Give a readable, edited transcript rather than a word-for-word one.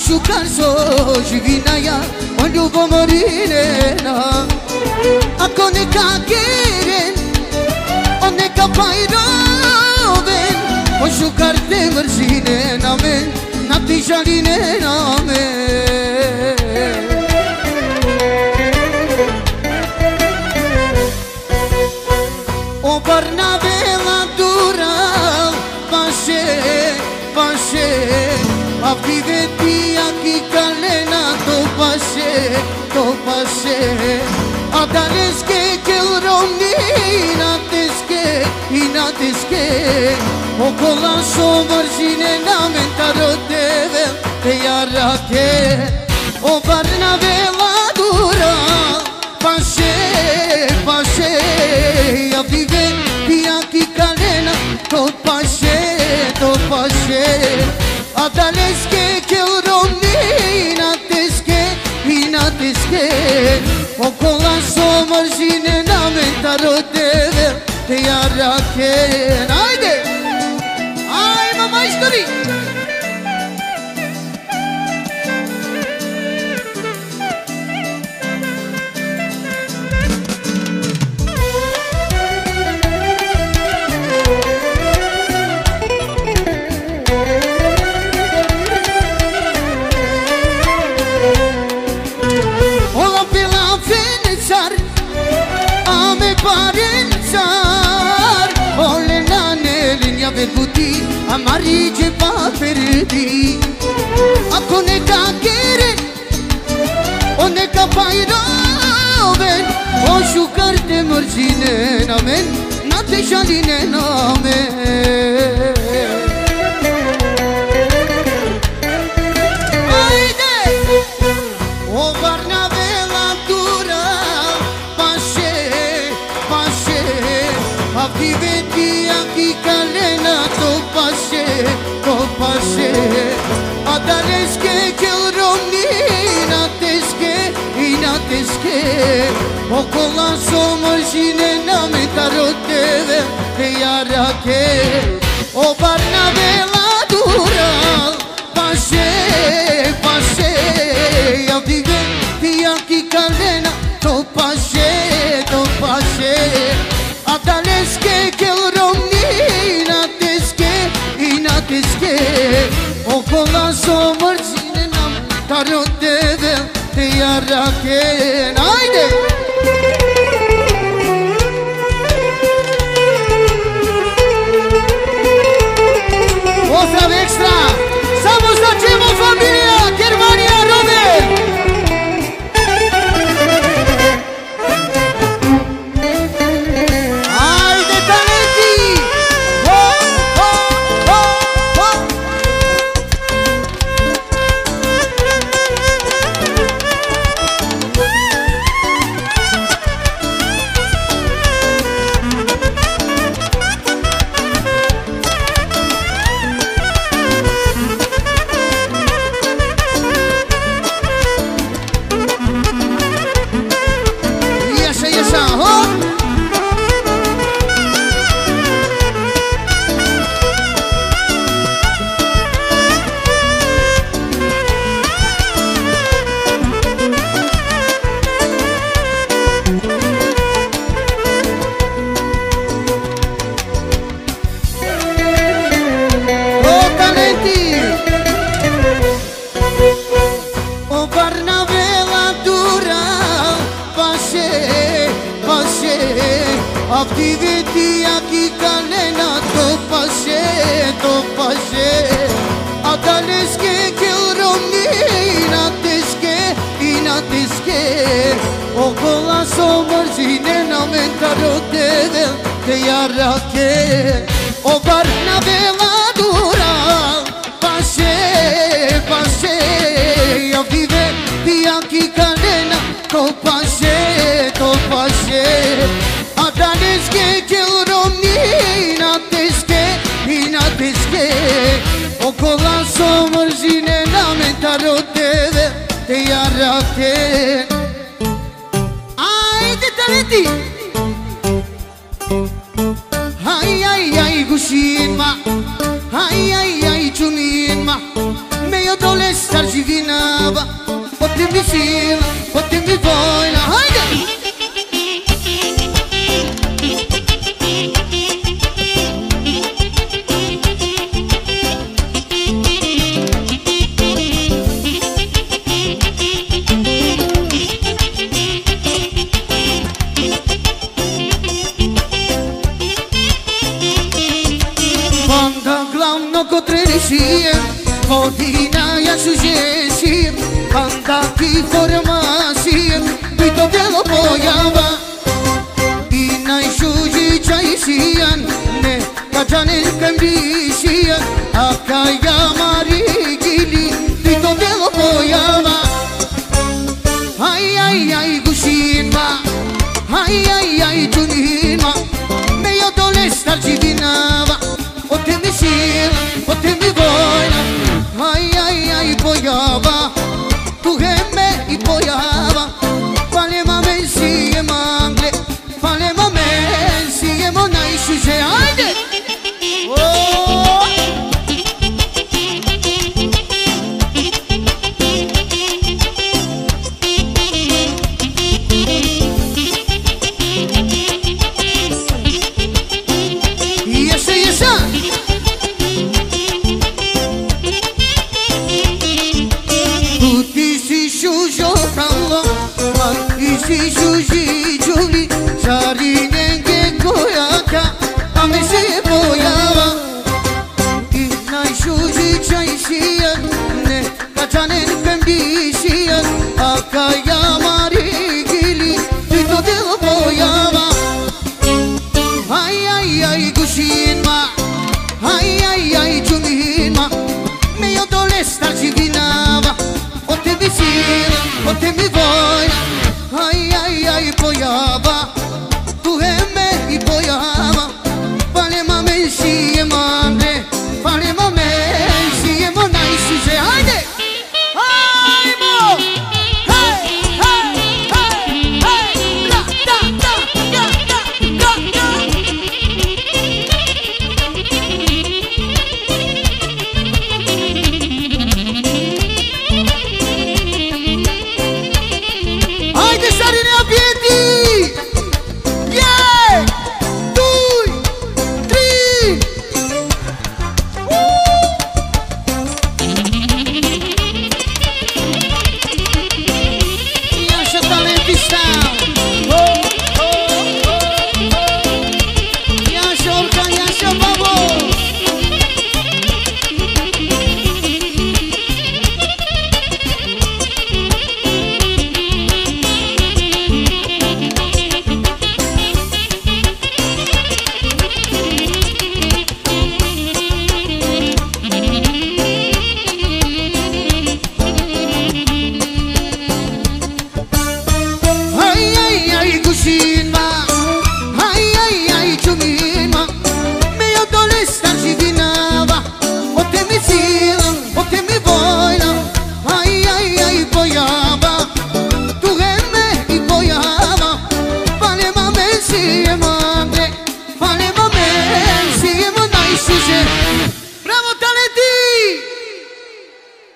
shukarso jivinaya onlubo morirena akone ka keren one ka pairoven o shukarte marzine namen nati jaline namen o barnavela dura pashe pashe Avdivetia ki kalena to pashe Adaleske kelromni inateske Okola somarzine namen taroteve te yarake O barnavela dura pashe pashe Avdivetia ki kalena to pashe Adaleske kelromni inateske Okola somarzine namen taroteve te yarake Haydi! Ay mama istori! Amari ce va perdi Acone ca kere One ca pairoven O shukarte marzine namen Nate jaline namen Haydi! O barnavela dura Pashe, pashe Avdivetia ki kalena to pashe Adaleske kelromni inateske Okola somarzine namen taroteve te yarake O barnavela dura pashe Avdivetia ki kalena to pashe Adaleske kelromni inateske Okola somarzine namen taroteve te yarake Haydi! Otra extra! Samo značimo familija Germania Robert! Avdivetia ki kalena to pashe Adaleske kelromni inateske Okola somarzine namen taroteve te yarake O barnavela dura pashe Avdivetia ki kalena to pashe Adaleske kelromni inateske Okola somarzine namen taroteve te yarake Haydi talenti! Hay ay ay gushin ma Hay ay ay chunin ma Meglio dole starci vinava, potevi sì, potevi voi, la haide! Godina ja sužešim, kandaki formasim, i to bijelo pojava. I najšuži čajšijan, ne kađanin kembišijan, a kaja marigili, i to bijelo pojava. Aj, gušinma, aj, čuninma, me jo dole starci vinava, o te mi šil, o te mi vojna. Ai, pojava, tu gemme i pojava, falema mensi e mangle, falema mensi e monai šuže, ajde! Jesa! Si sužio